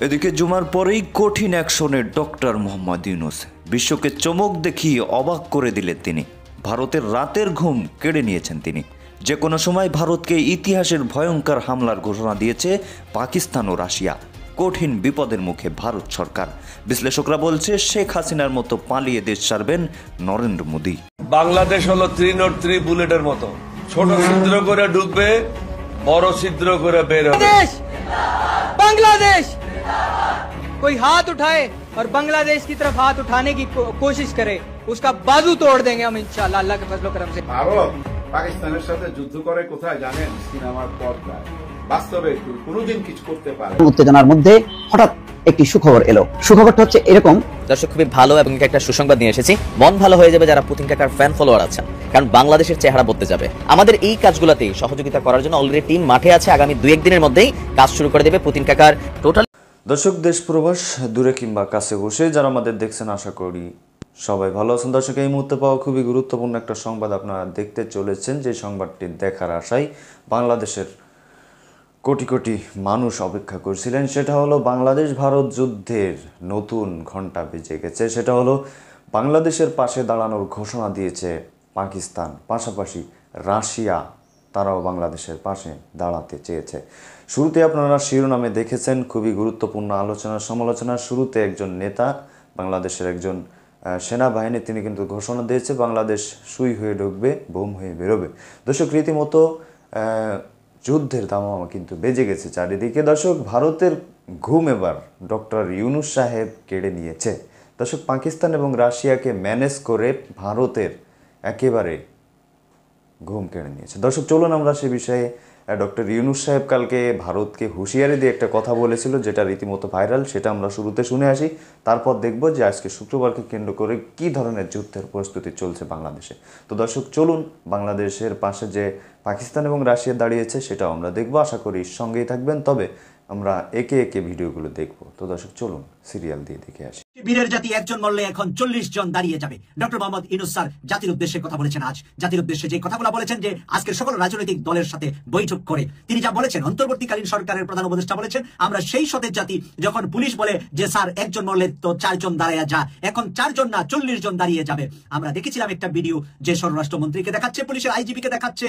এদিকে জুমার পরেই কঠিন অ্যাকশনে ডক্টর মোহাম্মদ ইউনূস বিশ্বকে চমক দেখিয়ে অবাক করে দিলেন তিনি। ভারতের রাতের ঘুম কেড়ে নিয়েছেন তিনি। যে কোনো সময় ভারতকে ইতিহাসের ভয়ঙ্কর হামলার ঘোষণা দিয়েছে পাকিস্তান ও রাশিয়া। কঠিন বিপদের মুখে ভারত সরকার। বিশ্লেষকরা বলছে শেখ হাসিনার মতো পালিয়ে দেশ ছাড়বেন নরেন্দ্র মোদী। বাংলাদেশ হলো 303 বুলেটের মতো, ছোট ছিদ্র করে ঢুকবে, বড় ছিদ্র করে বের হবে। बांग्लादेश कोई हाथ उठाए और बांग्लादेश की तरफ हाथ उठाने की कोशिश करे, उसका बाजू तोड़ देंगे हम इंशाल्लाह अल्लाह के फजलो करम से। ভারত পাকিস্তানের সাথে যুদ্ধ করে কোথায় জানেন? সিনেমার পর্দায়। বাস্তবে কোনোদিন কিছু করতে পারে। উত্তেজনার মধ্যে হঠাৎ একটি সুখবর এলো। সুখবরটা হচ্ছে এরকম, দর্শক খুবই ভালো এবং একটা সুসংবাদ নিয়ে এসেছি। মন ভালো হয়ে যাবে যারা পুতিন কাকার ফ্যান ফলোয়ার আছেন, কারণ বাংলাদেশের চেহারা বদলে যাবে। আমাদের এই কাজগুলোতেই সহযোগিতা করার জন্য অলরেডি টিম মাঠে আছে। আগামী 2-1 দিনের মধ্যেই কাজ শুরু করে দেবে পুতিন কাকার টোটাল। দর্শক, দেশ প্রবাস দূরে কিংবা কাছে বসে যারা আমাদের দেখছেন, আশা করি সবাই ভালো আছেন। দর্শক, এই মুহূর্তে পাওয়া খুবই গুরুত্বপূর্ণ একটা সংবাদ আপনারা দেখতে চলেছেন। যে সংবাদটি দেখার আশায় বাংলাদেশের কোটি কোটি মানুষ অপেক্ষা করছিলেন, সেটা হলো বাংলাদেশ ভারত যুদ্ধের নতুন ঘণ্টা বেজে গেছে। সেটা হলো বাংলাদেশের পাশে দাঁড়ানোর ঘোষণা দিয়েছে পাকিস্তান, পাশাপাশি রাশিয়া তারাও বাংলাদেশের পাশে দাঁড়াতে চেয়েছে। শুরুতে আপনারা শিরোনামে দেখেছেন খুবই গুরুত্বপূর্ণ আলোচনা সমালোচনা। শুরুতে একজন নেতা, বাংলাদেশের একজন সেনাবাহিনী, তিনি কিন্তু ঘোষণা দিয়েছে বাংলাদেশ সুই হয়ে ঢুকবে, বোম হয়ে বেরোবে। দর্শক, রীতিমতো যুদ্ধের দামামা কিন্তু বেজে গেছে চারিদিকে। দর্শক, ভারতের ঘুম এবার ডক্টর ইউনূস সাহেব কেড়ে নিয়েছে। দর্শক, পাকিস্তান এবং রাশিয়াকে ম্যানেজ করে ভারতের একেবারে ঘুম কেড়ে নিয়েছে। দর্শক, চলুন আমরা সে বিষয়ে, ডক্টর ইউনূস সাহেব কালকে ভারতকে হুঁশিয়ারি দিয়ে একটা কথা বলেছিল, যেটা রীতিমতো ভাইরাল, সেটা আমরা শুরুতে শুনে আসি। তারপর দেখব যে আজকে শুক্রবারকে কেন্দ্র করে কী ধরনের যুদ্ধের প্রস্তুতি চলছে বাংলাদেশে। তো দর্শক, চলুন বাংলাদেশের পাশে যে পাকিস্তান এবং রাশিয়া দাঁড়িয়েছে সেটাও আমরা দেখব। আশা করি সঙ্গেই থাকবেন, তবে আমরা একে একে ভিডিওগুলো দেখব। তো দর্শক, চলুন সিরিয়াল দিয়ে দেখে আসি। বীরের জাতি একজন মরলে এখন 40 জন দাঁড়িয়ে যাবে। ডক্টর মোহাম্মদ ইউনূস স্যার জাতির উদ্দেশ্যে কথা বলেছেন। আজ জাতির উদ্দেশ্যে যে কথাগুলো বলেছেন, যে আজকের সকল রাজনৈতিক দলের সাথে বৈঠক করে তিনি যা বলেছেন, অন্তর্বর্তীকালীন সরকারের প্রধান উপদেষ্টা বলেছেন, আমরা সেই সতেজ জাতি। যখন পুলিশ বলে যে স্যার একজন মরলে তো 4 জন দাঁড়িয়ে যা, এখন 4 জন না 40 জন দাঁড়িয়ে যাবে। আমরা দেখেছিলাম একটা ভিডিও, যে স্বরাষ্ট্রমন্ত্রীকে দেখাচ্ছে, পুলিশের আইজিপি কে দেখাচ্ছে,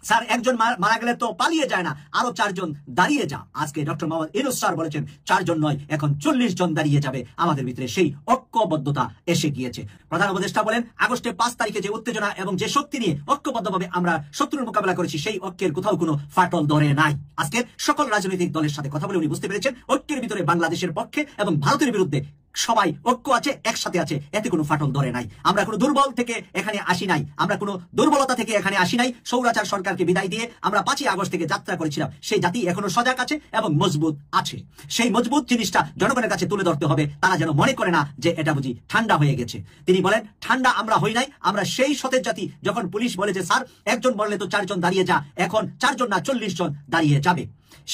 স্যার একজন মারা গেলে তো পালিয়ে যায় না, আরো 4 জন দাঁড়িয়ে যা। আজকে ডক্টর মোহাম্মদ ইউনূস স্যার বলেছেন 4 জন নয়, এখন 40 জন দাঁড়িয়ে যাবে। আমাদের ভিতরে সেই ঐক্যবদ্ধতা এসে গিয়েছে। প্রধান উপদেষ্টা বলেন, আগস্টে 5 তারিখে যে উত্তেজনা এবং যে শক্তি নিয়ে ঐক্যবদ্ধভাবে আমরা শত্রুর মোকাবেলা করেছি, সেই ঐক্যের কোথাও কোনো ফাটল ধরে নাই। আজকে সকল রাজনৈতিক দলের সাথে কথা বলে উনি বুঝতে পেরেছেন ঐক্যের ভিতরে বাংলাদেশের পক্ষে এবং ভারতের বিরুদ্ধে সবাই ঐক্য আছে, একসাথে আছে, এতে কোনো ফাটল ধরে নাই। আমরা কোনো দুর্বল থেকে এখানে আসি নাই, আমরা কোনো দুর্বলতা থেকে এখানে আসি নাই। স্বৈরাচার সরকারকে বিদায় দিয়ে আমরা 5ই আগস্ট থেকে যাত্রা করেছিলাম। সেই জাতি এখনো সজাগ আছে এবং মজবুত আছে। সেই মজবুত জিনিসটা জনগণের কাছে তুলে ধরতে হবে, তারা যেন মনে করে না যে এটা বুঝি ঠান্ডা হয়ে গেছে। তিনি বলেন, ঠান্ডা আমরা হই নাই, আমরা সেই সতেজ জাতি। যখন পুলিশ বলে যে স্যার একজন বললে তো 4 জন দাঁড়িয়ে যা, এখন 4 জন না 40 জন দাঁড়িয়ে যাবে।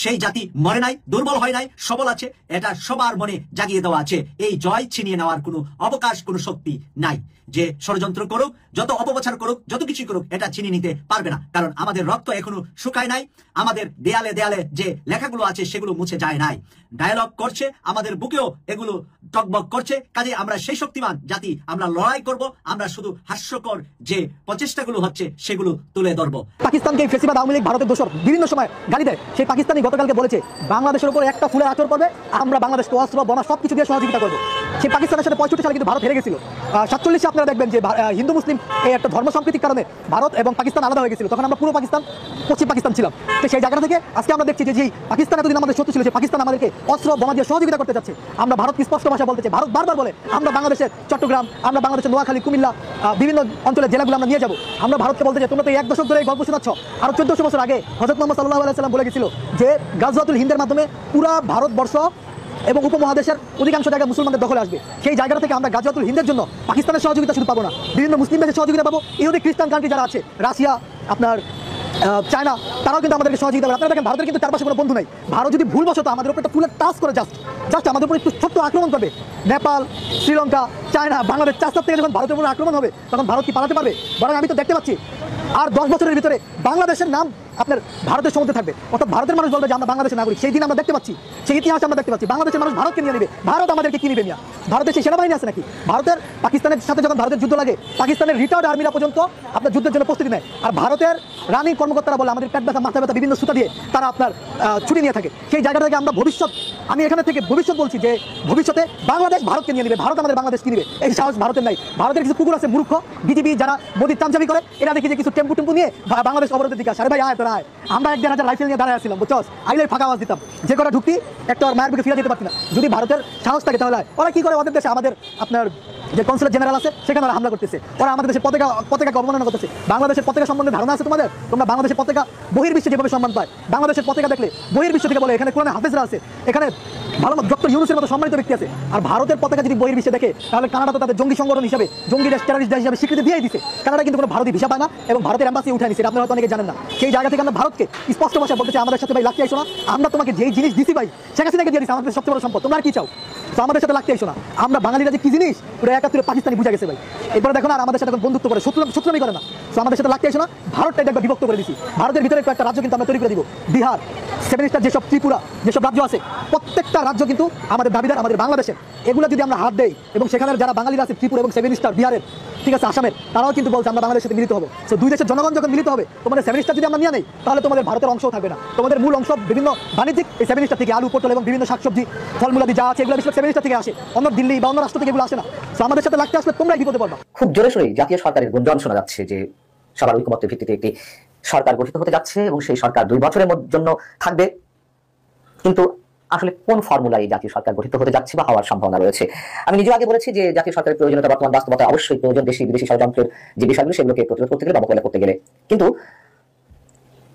সেই জাতি মরে নাই, দুর্বল হয় নাই, সবল আছে। এটা সবার মনে জাগিয়ে দেওয়া আছে। এই জয় ছিনিয়ে নেওয়ার কোনো অবকাশ, কোনো শক্তি নাই। যে ষড়যন্ত্র করুক, যত অপপ্রচার করুক, যত কিছু করুক, এটা ছিনিয়ে নিতে পারবে না। কারণ আমাদের রক্ত এখনো শুকায় নাই, আমাদের দেয়ালে দেয়ালে যে লেখাগুলো আছে সেগুলো মুছে যায় নাই। ডায়ালগ করছে, আমাদের বুকেও এগুলো টকবক করছে। কাজে আমরা সেই শক্তিমান জাতি, আমরা লড়াই করব। আমরা শুধু হাস্যকর যে প্রচেষ্টাগুলো হচ্ছে সেগুলো তুলে ধরবো। পাকিস্তানকে ফেসিবাদ আওয়ামী লীগ ভারতের দোষর বিভিন্ন সময় গালি দেয়। সেই পাকিস্তানি গতকালকে বলেছে বাংলাদেশের উপর একটা ফুলের আঁচড় পড়বে, আমরা বাংলাদেশকে অস্ত্র বোমা সবকিছু দিয়ে সহযোগিতা করবো। সেই পাকিস্তানের সাথে 65 সালে কিন্তু ভারত হেরে গেছিল। 47 আপনারা দেখবেন যে হিন্দু মুসলিম এই একটা ধর্ম সম্প্রীতির কারণে ভারত এবং পাকিস্তান আলাদা হয়ে গেছিল। তখন আমরা পুরো পাকিস্তান, পশ্চিম পাকিস্তান ছিলাম। তো সেই জায়গা থেকে আজকে আমরা দেখছি যে পাকিস্তান এতদিন আমাদের শত্রু ছিল, যে পাকিস্তান আমাদেরকে অস্ত্র বোমা দিয়ে সহযোগিতা করতে যাচ্ছে। আমরা ভারতকে স্পষ্ট ভাষা বলতে চাই, ভারত বারবার বলে আমরা বাংলাদেশের চট্টগ্রাম, আমরা বাংলাদেশের নোয়াখালী, কুমিল্লা, বিভিন্ন অঞ্চলের জেলাগুলো আমরা নিয়ে যাবো। আমরা ভারতকে বলতে চাই, তোমরা তো 1 দশক ধরে এই গল্প শোনাচ্ছ। আরো 1400 বছর আগে হযরত মুহাম্মদ সাল্লাল্লাহু আলাইহি ওয়াসাল্লাম বলে গেছিল যে গাজওয়াতুল হিন্দের মাধ্যমে পুরা ভারতবর্ষ এবং উপমহাদেশের অধিকাংশ জায়গা মুসলমানদের দখলে আসবে। সেই জায়গা থেকে আমরা গাজওয়াতুল হিন্দের জন্য পাকিস্তানের সহযোগিতা শুধু পাবো না, বিভিন্ন মুসলিম দেশের সহযোগিতা পাবো। ইহুদি খ্রিস্টান কান্ট্রি যারা আছে, রাশিয়া, আপনার চায়না, তারাও কিন্তু আমাদেরকে সহযোগিতা করে। আপনারা দেখেন ভারতের কিন্তু চারপাশে কোনো বন্ধু নাই। ভারত যদি ভুলবশত আমাদের উপর একটা ফুলের টাচ করে জাস্ট আমাদের উপর একটু ছোট্ট আক্রমণ করবে, নেপাল, শ্রীলঙ্কা, চায়না, বাংলাদেশ 4 থেকে যখন ভারতের উপর আক্রমণ হবে, তখন ভারত কি পালাতে পারবে? বরং আমি তো দেখতে পাচ্ছি আর 10 বছরের ভিতরে বাংলাদেশের নাম আপনার ভারতের সমুদ্রে থাকবে, অর্থাৎ ভারতের মানুষ বলবে যে আমরা বাংলাদেশের নাগরিক। সেই দিন আমরা দেখতে পাচ্ছি, সেই ইতিহাস আমরা দেখতে পাচ্ছি, বাংলাদেশের মানুষ ভারতকে নিয়ে নেবে, ভারত আমাদেরকে কি নেবে নিয়ে। ভারতের সেই সেনাবাহিনী আছে নাকি? ভারতের পাকিস্তানের সাথে যখন ভারতের যুদ্ধ লাগে, পাকিস্তানের রিটায়ার্ড আর্মিরা পর্যন্ত আপনার যুদ্ধের জন্য প্রস্তুতি নেয়। আর ভারতের রানিং কর্মকর্তারা বলে আমাদের পেট ব্যথা, মাথা ব্যথা, বিভিন্ন সুতা দিয়ে তারা আপনার ছুটি নিয়ে থাকে। সেই জায়গা থেকে আমরা ভবিষ্যৎ, আমি এখানে থেকে ভবিষ্যৎ বলছি যে ভবিষ্যতে বাংলাদেশ ভারতকে নিয়ে নেবে, ভারত আমাদের বাংলাদেশ কি নেবে, এই সাহস ভারতের নাই। ভারতের কিছু কুকুর আছে মূর্খ বিজেপি যারা মোদির চামচামি করে, এরা দেখি যে কিছু টেম্পু টেম্পু নিয়ে বাংলাদেশ অবরোধের দিকে আসে। আরে ভাই আয় তোরা আয়, আমরা 1,000 রাইফেল নিয়ে দাঁড়ায় আসছিলাম, বুঝছস? আইলে ফাঁকা আওয়াজ দিতাম, যে কটা ঢুকতি একটা আর মায়ের বুকে ফিরে যেতে পারতি না। যদি ভারতের সাহস থাকে তাহলে ওরা কি করে, ওদের দেশে আমাদের আপনার যে কনসুলেট জেনারেল আছে সেখানে ওরা হামলা করতেছে, ওরা আমাদের দেশের পতাকাকে অবমাননা করতেছে। বাংলাদেশের পতাকা সম্বন্ধে ধারণা আছে তোমাদের? তোমরা বাংলাদেশের পতাকা বহির্বিশ্বে যেভাবে সম্মান পায়, বাংলাদেশের পতাকা দেখলে বহির্বিশ্ব থেকে বলে এখানে কোরআনে হাফেজরা আছে, এখানে ভালো ডক্টর ইউনূসের মতো সম্মানিত ব্যক্তি আছে। আর ভারতের পতাকা যদি বহির্বিশ্বে দেখে তাহলে কানাডা তো তাদের জঙ্গি সংগঠন হিসাবে, জঙ্গি দেশ, টেররিস্ট দেশ হিসাবে স্বীকৃতি দিয়ে দিচ্ছে। কানাডা কিন্তু কোনো ভারতীয় ভিসা পায় না এবং ভারতের এম্বাসি উঠে নিচ্ছে, আপনারা হয়তো অনেকে জানেন না। সেই জায়গা থেকে আমরা ভারতকে স্পষ্ট ভাষায় বলতে চাই, আমাদের সাথে ভাই লাগতে আইসো না, আমরা তোমাকে যেই জিনিস দিছি ভাই শেখ হাসিনাকে দিয়ে দিচ্ছি, আমাদের সবচেয়ে বড় সম্পদ, তোমরা আর কি চাও? তো আমাদের সাথে লাগতে আইসো না। আমরা বাঙালিরা যে কি জিনিস ওটা 71 পাকিস্তানি বুঝা গেছে ভাই। এরপরে দেখো না আর আমাদের সাথে বন্ধুত্ব করে, শত্রুমি করে না। তো আমাদের সাথে লাগতে আইসো না। ভারতটা একবার বিভক্ত করে দিচ্ছি, ভারতের ভিতরে কয়েকটা রাজ্য কিন্তু আমরা তৈরি করে দিব। বিহার, 7 স্টার যেসব, ত্রিপুরা, যেসব রাজ্য আছে, প্রত্যেকটা রাজ্য কিন্তু আমাদের দাবিদার, আমাদের বাংলাদেশের। এগুলো যদি আমরা হাত দেই এবং সেখানে যারা বাঙালিরা আছে ত্রিপুরা এবং 7 স্টার বিহারের, ঠিক আছে, আসামের, তারাও কিন্তু বলছে আমরা বাংলাদেশের সাথে মিলিত হবো। তো দুই দেশের জনগণ যখন মিলিত হবে, তোমাদের 7 স্টার যদি আমরা নিয়ে নেই তাহলে তোমাদের ভারতের অংশও থাকবে না। তোমাদের মূল অংশ বিভিন্ন বাণিজ্যিক এই 7 স্টার থেকে, আলু, পটল এবং বিভিন্ন শাকসবজি, ফলমূলাদি যা আছে এগুলো বেশিরভাগ 7 স্টার থেকে আসে, অন্য দিল্লি বা অন্য রাষ্ট্র থেকে এগুলো আসে না। তো আমাদের সাথে লাগতে আসলে তোমরাই বিপদে পড়বা। খুব জোরে সোরে জাতীয় সরকারের গুঞ্জন শোনা যাচ্ছে যে সবার ঐকমত্যের ভিত্তিতে একটি সরকার গঠিত হতে যাচ্ছে এবং সেই সরকার 2 বছরের জন্য থাকবে। কিন্তু আসলে কোন ফর্মুলায় জাতীয় সরকার গঠিত হতে যাচ্ছে বা হওয়ার সম্ভাবনা রয়েছে? আমি নিজে আগে বলেছি যে জাতীয় সরকারের প্রয়োজনীয়তা বর্তমান বাস্তবতা অবশ্যই প্রয়োজন, দেশি বিদেশি ষড়যন্ত্রের যে বিষয়গুলো সেগুলোকে প্রতিরোধ করতে গেলে বা মোকাবিলা করতে গেলে। কিন্তু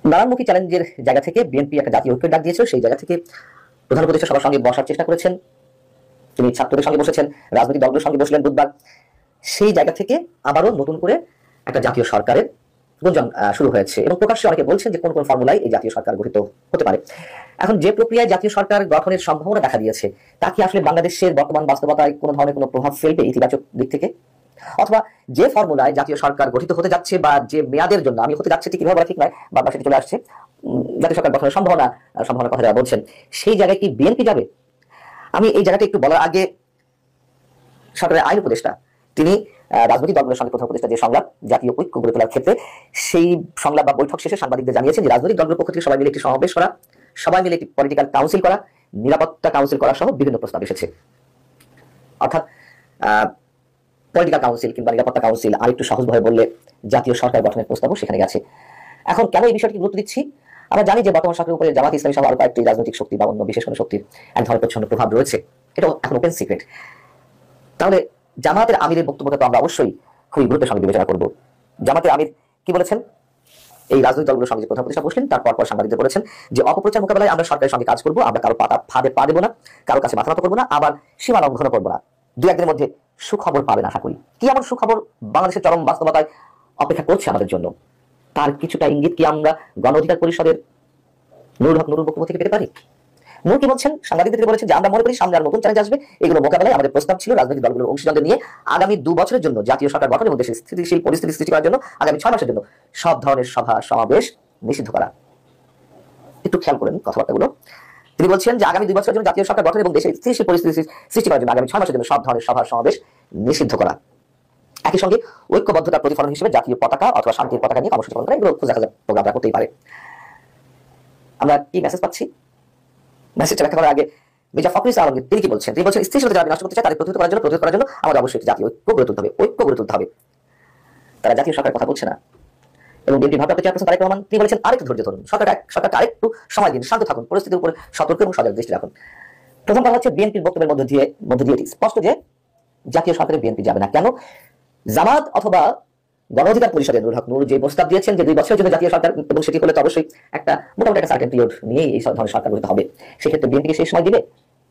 নানানমুখী চ্যালেঞ্জের জায়গা থেকে বিএনপি একটা জাতীয় ঐক্যের ডাক দিয়েছিল। সেই জায়গা থেকে প্রধান উপদেষ্টা সবার সঙ্গে বসার চেষ্টা করেছেন, তিনি ছাত্রদের সঙ্গে বসেছেন, রাজনৈতিক দলগুলোর সঙ্গে বসলেন বুধবার। সেই জায়গা থেকে আবারও নতুন করে একটা জাতীয় সরকারের গুঞ্জন শুরু হয়েছে এবং প্রকাশ্যে অনেকে বলছেন যে কোন কোন ফর্মুলায় এই জাতীয় সরকার গঠিত হতে পারে। এখন যে প্রক্রিয়ায় জাতীয় সরকার গঠনের সম্ভাবনা দেখা দিয়েছে তা কি আসলে বাংলাদেশের বর্তমান বাস্তবতায় কোনো ধরনের কোনো প্রভাব ফেলবে ইতিবাচক দিক থেকে? অথবা যে ফর্মুলায় জাতীয় সরকার গঠিত হতে যাচ্ছে বা যে মেয়াদের জন্য, আমি হতে যাচ্ছে ঠিক কিভাবে বলা ঠিক নয়, বারবার সেটি চলে আসছে, জাতীয় সরকার গঠনের সম্ভাবনার কথা যারা বলছেন, সেই জায়গায় কি বিএনপি যাবে? আমি এই জায়গাটা একটু বলার আগে সরকারের আইন উপদেষ্টা তিনি রাজনৈতিক দলগুলোর সঙ্গে প্রধান উপদেষ্টা যে সংলাপ জাতীয় ঐক্য গড়ে তোলার ক্ষেত্রে, সেই সংলাপ বা বৈঠক শেষে সাংবাদিকদের জানিয়েছেন যে রাজনৈতিক দলগুলোর পক্ষ থেকে সবাই মিলে একটি সমাবেশ করা, সবাই মিলে একটি পলিটিক্যাল কাউন্সিল করা, নিরাপত্তা কাউন্সিল করা সহ বিভিন্ন প্রস্তাব এসেছে। অর্থাৎ পলিটিক্যাল কাউন্সিল কিংবা নিরাপত্তা কাউন্সিল আর একটু সহজভাবে বললে জাতীয় সরকার গঠনের প্রস্তাবও সেখানে গেছে। এখন কেন এই বিষয়টি গুরুত্ব দিচ্ছি? আমরা জানি যে বর্তমান সরকারের উপরে জামাত ইসলামী সহ আরো কয়েকটি রাজনৈতিক শক্তি বা অন্য বিশেষ কোনো শক্তির এক ধরনের প্রচ্ছন্ন প্রভাব রয়েছে, এটা এখন ওপেন সিক্রেট। তাহলে জামাতের আমিরের বক্তব্যটা তো আমরা অবশ্যই খুবই গুরুত্বের সঙ্গে বিবেচনা করব। জামাতের আমির কি বলেছেন? এই রাজনৈতিক দলগুলোর সঙ্গে প্রধান উপদেষ্টা বসলেন, তারপর সাংবাদিকদের বলেছেন যে অপপ্রচার মোকাবেলায় আমরা সরকারের সঙ্গে কাজ করবো, আমরা কারো ফাঁদে পা দেবো না, কারো কাছে মাথা নত করবো না, আবার সীমা লঙ্ঘন করবো না। 2-1 দিনের মধ্যে সুখবর পাবেন আশা করি। কি এমন সুখবর বাংলাদেশের চরম বাস্তবতায় অপেক্ষা করছে আমাদের জন্য, তার কিছুটা ইঙ্গিত কি আমরা গণ অধিকার পরিষদের নুরুল হক নুরুর বক্তব্য থেকে পেতে পারি? নূর কি বলছেন? সাংবাদিকদের বলেছেন যে আমরা মনে করি সামনে আর নতুন চ্যালেঞ্জ আসবে, এগুলো মোকাবেলায় আমাদের প্রস্তাব ছিল রাজনৈতিক দলগুলোর অংশীদারদের নিয়ে আগামী 2 বছরের জন্য জাতীয় সরকার গঠন এবং দেশের স্থিতিশীল পরিস্থিতি সৃষ্টি করার জন্য আগামী 6 মাসের জন্য সব ধরনের সভা সমাবেশ নিষিদ্ধ করা। একটু খেয়াল করেন কথাবার্তাগুলো। তিনি বলছেন যে আগামী 2 বছরের জন্য জাতীয় সরকার গঠন এবং দেশের স্থিতিশীল পরিস্থিতি সৃষ্টি করার জন্য আগামী 6 মাসের জন্য সব ধরনের সভা সমাবেশ নিষিদ্ধ করা। একই সঙ্গে ঐক্যবদ্ধতার প্রতিফলন হিসেবে জাতীয় পতাকা অথবা শান্তির পতাকা নিয়ে কর্মসূচি পালন করা, এগুলো খোঁজাখোঁজা প্রোগ্রাম করতেই পারে। আমরা কি মেসেজ পাচ্ছি? মেসেজটা ব্যাখ্যা করার আগে মির্জা ফখরুল ইসলাম আলমগীর তিনি কি বলছেন? তিনি বলছেন স্থিতিশীলতা যারা নষ্ট করতে চায় তাদের প্রতিরোধ করার জন্য আমাদের অবশ্যই জাতীয় ঐক্য গড়ে তুলতে হবে। তারা জাতীয় সরকারের কথা বলছে না। এবং বিএনপি ভারপ্রাপ্ত চেয়ারপারসন তারেক রহমান তিনি বলেছেন আরেকটু ধৈর্য ধরুন, সরকারকে আরেকটু সময় দিন, শান্ত থাকুন, পরিস্থিতির উপরে সতর্ক এবং সজাগ দৃষ্টি রাখুন। প্রথম কথা হচ্ছে বিএনপির বক্তব্যের মধ্যে দিয়ে স্পষ্ট যে জাতীয় সরকারে বিএনপি যাবে না। কেন? জামাত অথবা গণ অধিকার পরিষদের নুরুল হক নুর যে প্রস্তাব দিয়েছেন যে 2 বছরের জন্য জাতীয় সরকার, এবং সেটি হলে তো অবশ্যই একটা মোটামুটি একটা সার্টেন পিরিয়ড নিয়ে এই ধরনের সরকার গঠিত হবে। সেক্ষেত্রে বিএনপিকে সেই সময় দিবে?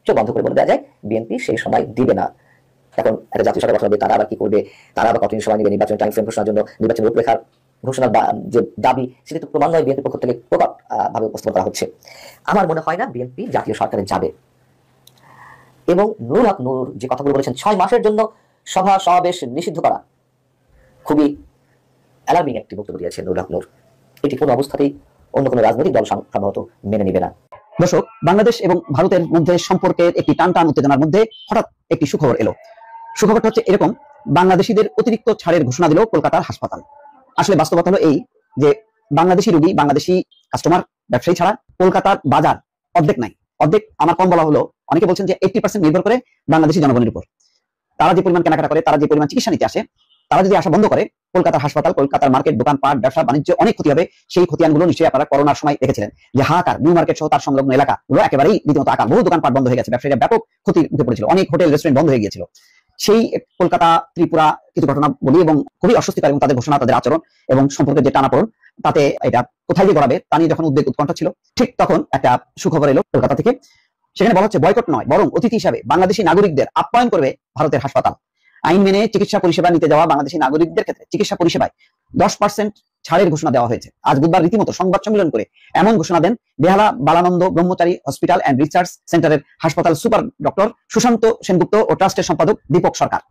চোখ বন্ধ করে বলে দেওয়া যায় বিএনপি সেই সময় দিবে না। এখন একটা জাতীয় সরকার গঠন হবে, তারা আবার কি করবে, তারা আবার কতদিন সময় নেবে নির্বাচন টাইম ফ্রেম ঘোষণার জন্য, নির্বাচন রূপরেখার ঘোষণার যে দাবি সেটি তো ক্রমান্বয়ে বিএনপির পক্ষ থেকে প্রকট ভাবে উপস্থাপন করা হচ্ছে। আমার মনে হয় না বিএনপি জাতীয় সরকারে যাবে। এবং নুরুল হক নুর যে কথাগুলো বলেছেন 6 মাসের জন্য সভা সমাবেশ নিষিদ্ধ করা, খুবই অ্যালার্মিং একটি বক্তব্য দিয়েছেন নুরুল হক নূর। এটি কোনো অবস্থাতেই অন্য কোনো রাজনৈতিক দল সম্ভবত মেনে নেবে না। দর্শক, বাংলাদেশ এবং ভারতের মধ্যে সম্পর্কের একটি টান উত্তেজনার মধ্যে হঠাৎ একটি সুখবর এলো। সুখবরটা হচ্ছে এরকম, বাংলাদেশিদের অতিরিক্ত ছাড়ের ঘোষণা দিল কলকাতার হাসপাতাল। আসলে বাস্তবতা হলো এই যে বাংলাদেশি রোগী, বাংলাদেশি কাস্টমার, ব্যবসায়ী ছাড়া কলকাতার বাজার অর্ধেক নাই। অর্ধেক আমার কম বলা হলো, অনেকে বলছেন যে 80% নির্ভর করে বাংলাদেশি জনগণের উপর। তারা যে পরিমাণ কেনাকাটা করে, তারা যে পরিমাণ চিকিৎসা নিতে আসে, তারা যদি আসা বন্ধ করে, কলকাতার হাসপাতাল, কলকাতার মার্কেট, দোকানপাট, ব্যবসা বাণিজ্য অনেক ক্ষতি হবে। সেই খতিয়ানগুলো নিশ্চয়ই আপনারা করোনার সময় দেখেছিলেন যে হাহাকার, নিউ মার্কেট সহ তার সংলগ্ন এলাকাগুলো একেবারেই রীতিমতো আকার, বহু দোকানপাট বন্ধ হয়ে গেছে, ব্যবসায়ীরা ব্যাপক ক্ষতির মুখে পড়েছিল, অনেক হোটেল রেস্টুরেন্ট বন্ধ হয়ে গিয়েছিল। সেই কলকাতা, ত্রিপুরা কিছু ঘটনা বলি এবং খুবই অস্বস্তিকর, এবং তাদের ঘোষণা, তাদের আচরণ এবং সম্পর্কের যে টানাপোড়েন, তাতে এটা কোথায় যে গড়াবে তা নিয়ে যখন উদ্বেগ উৎকণ্ঠা ছিল, ঠিক তখন একটা সুখবর এলো কলকাতা থেকে। সেখানে বলা হচ্ছে বয়কট নয়, বরং অতিথি হিসাবে বাংলাদেশি নাগরিকদের আপ্যায়ন করবে ভারতের হাসপাতাল। আইন মেনে চিকিৎসা পরিষেবা নিতে যাওয়া বাংলাদেশি নাগরিকদের ক্ষেত্রে চিকিৎসা পরিষেবায় 10% ছাড়ের ঘোষণা দেওয়া হয়েছে। আজ বুধবার রীতিমতো সংবাদ সম্মেলন করে এমন ঘোষণা দেন বেহালা বালানন্দ ব্রহ্মচারী হসপিটাল অ্যান্ড রিসার্চ সেন্টারের হাসপাতাল সুপার ডক্টর সুশান্ত সেনগুপ্ত ও ট্রাস্টের সম্পাদক দীপক সরকার।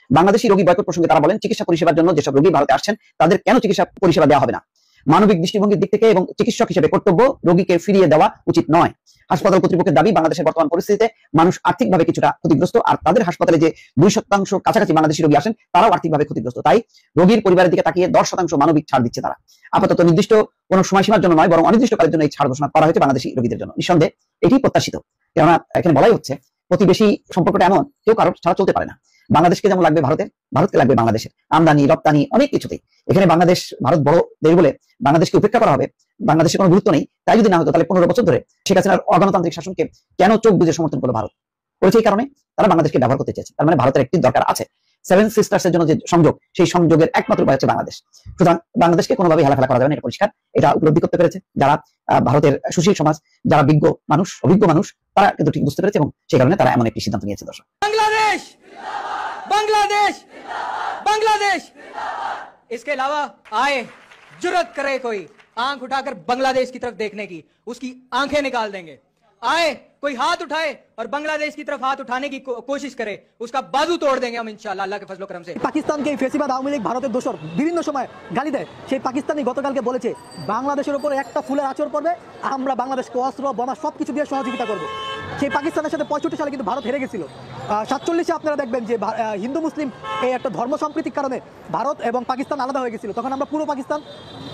বাংলাদেশি রোগী বয়কট প্রসঙ্গে তারা বলেন, চিকিৎসা পরিষেবার জন্য যেসব রোগী ভারতে আসছেন তাদের কেন চিকিৎসা পরিষেবা দেওয়া হবে না? মানবিক দৃষ্টিভঙ্গির দিক থেকে এবং চিকিৎসক হিসেবে কর্তব্য রোগীকে ফিরিয়ে দেওয়া উচিত নয়। হাসপাতাল কর্তৃপক্ষের দাবি, বাংলাদেশের বর্তমান পরিস্থিতিতে মানুষ আর্থিকভাবে কিছুটা ক্ষতিগ্রস্ত, আর তাদের হাসপাতালে যে 2% কাছাকাছি বাংলাদেশি রোগী আসেন তারাও আর্থিকভাবে ক্ষতিগ্রস্ত। তাই রোগীর পরিবারের দিকে তাকিয়ে 10% মানবিক ছাড় দিচ্ছে তারা। আপাতত নির্দিষ্ট কোনো সময়সীমার জন্য নয়, বরং অনির্দিষ্টকালের জন্য এই ছাড় ঘোষণা করা হয়েছে বাংলাদেশি রোগীদের জন্য। নিঃসন্দেহে এটি প্রত্যাশিত, কেননা এখানে বলাই হচ্ছে প্রতিবেশী সম্পর্কটা এমন, কেউ কারোর ছাড়া চলতে পারে না। বাংলাদেশকে যেমন লাগবে ভারতের, ভারতকে লাগবে বাংলাদেশের, আমদানি রপ্তানি অনেক কিছুতেই। এখানে বাংলাদেশ, ভারত বড় দেশ বলে বাংলাদেশকে উপেক্ষা করা হবে, বাংলাদেশের কোনো গুরুত্ব নেই। তাই যদি না হতো তাহলে 15 বছর ধরে শেখ হাসিনার অগণতান্ত্রিক শাসনকে কেন চোখ বুজে সমর্থন করলো ভারত? করেছে এই কারণে তারা বাংলাদেশকে ব্যবহার করতে চেয়েছে। তার মানে ভারতের একটি দরকার আছে। 7 সিস্টার্স এর জন্য যে সংযোগ, সেই সংযোগের একমাত্র উপায় হচ্ছে বাংলাদেশ। সুতরাং বাংলাদেশকে কোনোভাবে হেলাফেলা করা যাবে না, এটা পরিষ্কার। এটা উপলব্ধি করতে পেরেছে যারা ভারতের সুশীল সমাজ, যারা বিজ্ঞ মানুষ, অভিজ্ঞ মানুষ, তারা কিন্তু ঠিক বুঝতে পেরেছে এবং সেই কারণে তারা এমন একটি সিদ্ধান্ত নিয়েছে। দর্শক, बांग्लादेश बांग्लादेश बांग्लादेश इसके अलावा आए जुर्रत करे कोई आंख उठाकर बांग्लादेश की तरफ देखने की, उसकी आंखें निकाल देंगे। आए कोई हाथ उठाए और बांग्लादेश की तरफ हाथ उठाने की कोशिश करे, उसका बाजू तोड़ देंगे हम इंशाल्लाह अल्लाह के फजल करम से। পাকিস্তানকে এই ফেসিবাদ আওয়ামী লীগ ভারতের দোসর বিভিন্ন সময় গালি দেয়। সেই পাকিস্তানি গতকালকে বলেছে বাংলাদেশের উপর একটা ফুলের আঁচড় পড়বে, আমরা বাংলাদেশকে অস্ত্র বোমা সবকিছু দিয়ে সহযোগিতা করব। সেই পাকিস্তানের সাথে 65 সালে কিন্তু ভারত হেরে গেছিল। 47-এ আপনারা দেখবেন যে হিন্দু মুসলিম এই একটা ধর্ম সম্প্রীতির কারণে ভারত এবং পাকিস্তান আলাদা হয়ে গেছিল। তখন আমরা পুরো পাকিস্তান,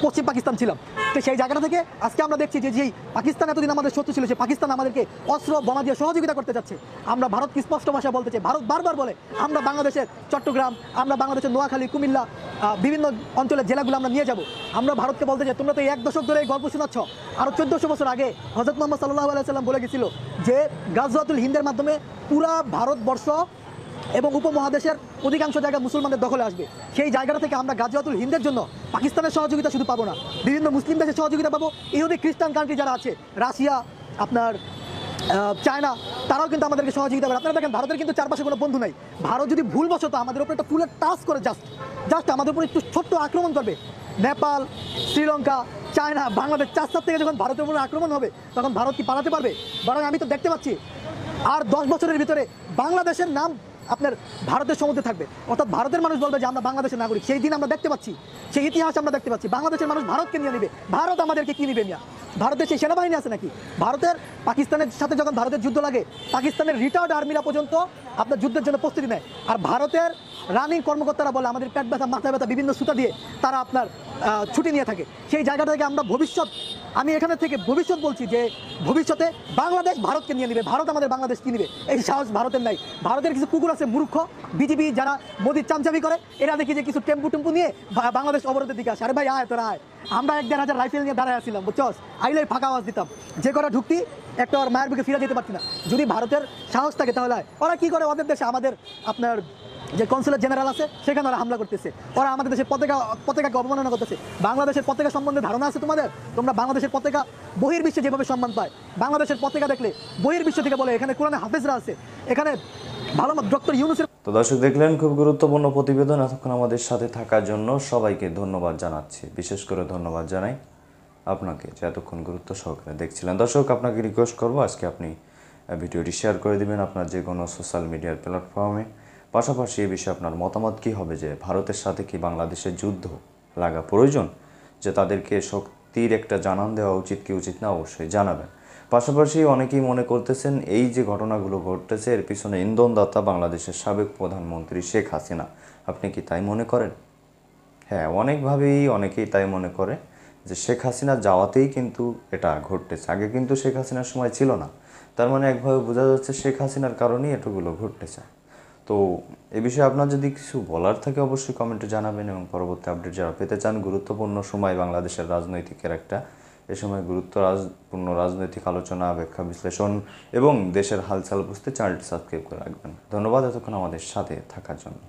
পশ্চিম পাকিস্তান ছিলাম। তো সেই জায়গাটা থেকে আজকে আমরা দেখছি যে যেই পাকিস্তান এতদিন আমাদের শত্রু ছিল, সেই পাকিস্তান আমাদেরকে অস্ত্র বোমা দিয়ে সহযোগিতা করতে চাচ্ছে। আমরা ভারতকে স্পষ্ট ভাষায় বলতে চাই, ভারত বারবার বলে আমরা বাংলাদেশের চট্টগ্রাম, আমরা বাংলাদেশের নোয়াখালী, কুমিল্লা, বিভিন্ন অঞ্চলের জেলাগুলো আমরা নিয়ে যাব। আমরা ভারতকে বলতে চাই, তোমরা তো 1 দশক ধরে এই গল্প শোনাচ্ছ। আরো 1400 বছর আগে হযরত মুহাম্মদ সাল্লাল্লাহু আলাইহি ওয়াসাল্লাম বলে গেছিল যে গাজওয়াতুল হিন্দের মাধ্যমে পুরা ভারতবর্ষ এবং উপমহাদেশের অধিকাংশ জায়গা মুসলমানদের দখলে আসবে। সেই জায়গাটা থেকে আমরা গাজওয়াতুল হিন্দের জন্য পাকিস্তানের সহযোগিতা শুধু পাবো না, বিভিন্ন মুসলিম দেশের সহযোগিতা পাবো। ইহুদি খ্রিস্টান কান্ট্রি যারা আছে, রাশিয়া, আপনার চায়না, তারাও কিন্তু আমাদেরকে সহযোগিতা করে। আপনারা দেখেন ভারতের কিন্তু চারপাশে কোনো বন্ধু নাই। ভারত যদি ভুলবশত আমাদের উপর একটা ফুলের টাচ করে জাস্ট আমাদের উপর একটু ছোট্ট আক্রমণ করবে, নেপাল, শ্রীলঙ্কা, চায়না, বাংলাদেশ 4 সাত থেকে যখন ভারতের উপর আক্রমণ হবে, তখন ভারত কি পালাতে পারবে? বরং আমি তো দেখতে পাচ্ছি আর 10 বছরের ভিতরে বাংলাদেশের নাম আপনার ভারতের সমুদ্রে থাকবে। অর্থাৎ ভারতের মানুষ বলবে যে আমরা বাংলাদেশের নাগরিক। সেই দিন আমরা দেখতে পাচ্ছি, সেই ইতিহাস আমরা দেখতে পাচ্ছি। বাংলাদেশের মানুষ ভারতকে নিয়ে নেবে, ভারত আমাদেরকে কি নিবে না? ভারতের সেই সেনাবাহিনী আছে নাকি? ভারতের পাকিস্তানের সাথে যখন ভারতের যুদ্ধ লাগে, পাকিস্তানের রিটায়ার্ড আর্মিরা পর্যন্ত আপনার যুদ্ধের জন্য প্রস্তুতি নেয়। আর ভারতের রানিং কর্মকর্তারা বলে আমাদের পেট ব্যথা, মাথা ব্যথা, বিভিন্ন সুতা দিয়ে তারা আপনার ছুটি নিয়ে থাকে। সেই জায়গাটা থেকে আমরা আমি এখানে থেকে ভবিষ্যৎ বলছি যে ভবিষ্যতে বাংলাদেশ ভারতকে নিয়ে নেবে, ভারত আমাদের বাংলাদেশ কি নিবে এই সাহস ভারতের নাই। ভারতের কিছু কুকুর আছে মূর্খ, বিজেপি যারা মোদির চামচামি করে, এরা দেখি যে কিছু টেম্পু নিয়ে বাংলাদেশ অবরোধের দিকে আসে। আরে ভাই আয় তোরা আয়, আমরা 1,500 রাইফেল নিয়ে দাঁড়ায় আসছিলাম, বুঝছস? আইলে ফাঁকা আওয়াজ দিতাম, যে কটা ঢুকতি একটা ওর মায়ের বুকে ফিরে যেতে পারছি না। যদি ভারতের সাহস থাকে তাহলে ওরা কি করে? ওদের দেশে আমাদের আপনার যে কনসুলেট জেনারেল আছে সেখানে ওরা হামলা করতেছে, ওরা আমাদের দেশের পতাকাকে অবমাননা করতেছে। বাংলাদেশের পতাকা সম্বন্ধে ধারণা আছে তোমাদের? তোমরা বাংলাদেশের পতাকা বহির্বিশ্বে যেভাবে সম্মান পায়, বাংলাদেশের পতাকা দেখলে বহির্বিশ্ব থেকে বলে এখানে কোরআনে হাফেজরা আছে, এখানে ভালো ডক্টর ইউনূসের। তো দর্শক দেখলেন খুব গুরুত্বপূর্ণ প্রতিবেদন। এতক্ষণ আমাদের সাথে থাকার জন্য সবাইকে ধন্যবাদ জানাচ্ছি। বিশেষ করে ধন্যবাদ জানাই আপনাকে যে এতক্ষণ গুরুত্ব সহকারে দেখছিলেন। দর্শক, আপনাকে রিকোয়েস্ট করবো আজকে আপনি ভিডিওটি শেয়ার করে দিবেন আপনার যে কোনো সোশ্যাল মিডিয়ার প্ল্যাটফর্মে। পাশাপাশি এই বিষয়ে আপনার মতামত কী হবে যে ভারতের সাথে কি বাংলাদেশের যুদ্ধ লাগা প্রয়োজন, যে তাদেরকে শক্তির একটা জানান দেওয়া উচিত কি উচিত না অবশ্যই জানাবেন। পাশাপাশি অনেকেই মনে করতেছেন এই যে ঘটনাগুলো ঘটতেছে এর পিছনে ইন্ধনদাতা বাংলাদেশের সাবেক প্রধানমন্ত্রী শেখ হাসিনা। আপনি কি তাই মনে করেন? হ্যাঁ, অনেকেই তাই মনে করে যে শেখ হাসিনা যাওয়াতেই কিন্তু এটা ঘটতেছে। আগে কিন্তু শেখ হাসিনার সময় ছিল না, তার মানে একভাবে বোঝা যাচ্ছে শেখ হাসিনার কারণেই এতগুলো ঘটতেছে। তো এ বিষয়ে আপনার যদি কিছু বলার থাকে অবশ্যই কমেন্টে জানাবেন, এবং পরবর্তী আপডেট যারা পেতে চান, গুরুত্বপূর্ণ সময় বাংলাদেশের রাজনৈতিকের একটা, এ সময় গুরুত্বপূর্ণ রাজনৈতিক আলোচনা, ব্যাখ্যা, বিশ্লেষণ এবং দেশের হালচাল বুঝতে চ্যানেলটি সাবস্ক্রাইব করে রাখবেন। ধন্যবাদ এতক্ষণ আমাদের সাথে থাকার জন্য।